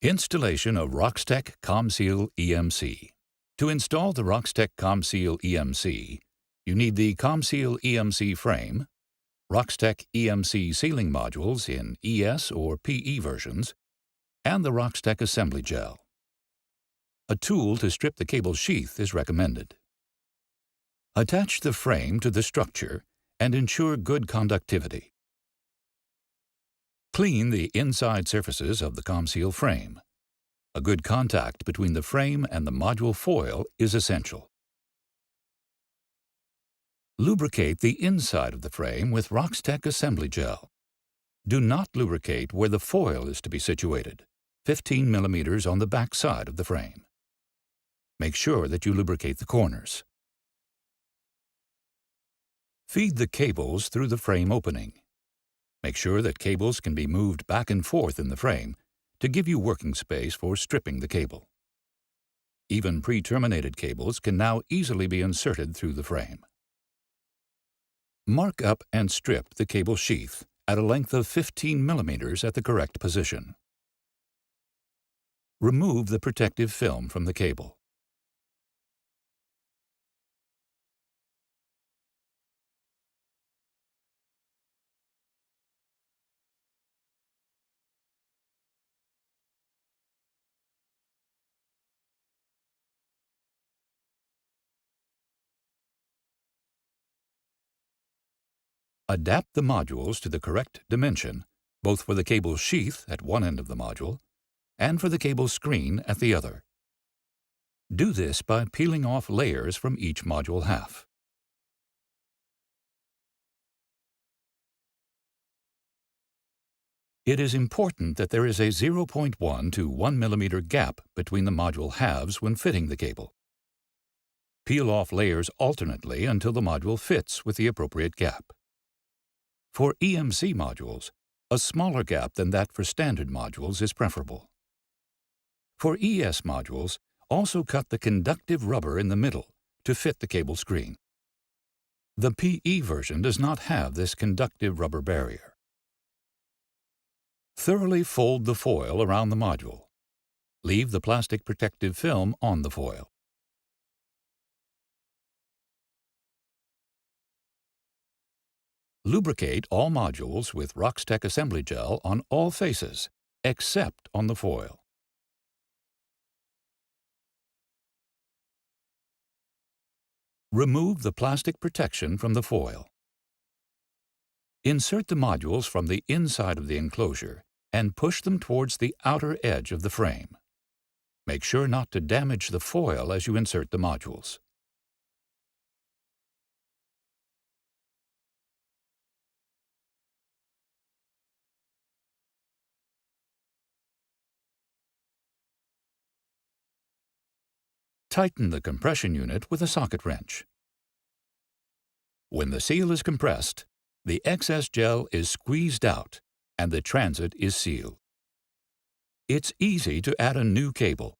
Installation of Roxtec ComSeal EMC. To install the Roxtec ComSeal EMC, you need the ComSeal EMC frame, Roxtec EMC sealing modules in ES or PE versions, and the Roxtec assembly gel. A tool to strip the cable sheath is recommended. Attach the frame to the structure and ensure good conductivity. Clean the inside surfaces of the ComSeal frame. A good contact between the frame and the module foil is essential. Lubricate the inside of the frame with Roxtec assembly gel. Do not lubricate where the foil is to be situated, 15 mm on the back side of the frame. Make sure that you lubricate the corners. Feed the cables through the frame opening. Make sure that cables can be moved back and forth in the frame to give you working space for stripping the cable. Even pre-terminated cables can now easily be inserted through the frame. Mark up and strip the cable sheath at a length of 15 mm at the correct position. Remove the protective film from the cable. Adapt the modules to the correct dimension, both for the cable sheath at one end of the module and for the cable screen at the other. Do this by peeling off layers from each module half. It is important that there is a 0.1 to 1 mm gap between the module halves when fitting the cable. Peel off layers alternately until the module fits with the appropriate gap. For EMC modules, a smaller gap than that for standard modules is preferable. For ES modules, also cut the conductive rubber in the middle to fit the cable screen. The PE version does not have this conductive rubber barrier. Thoroughly fold the foil around the module. Leave the plastic protective film on the foil. Lubricate all modules with Roxtec assembly gel on all faces, except on the foil. Remove the plastic protection from the foil. Insert the modules from the inside of the enclosure and push them towards the outer edge of the frame. Make sure not to damage the foil as you insert the modules. Tighten the compression unit with a socket wrench. When the seal is compressed, the excess gel is squeezed out and the transit is sealed. It's easy to add a new cable.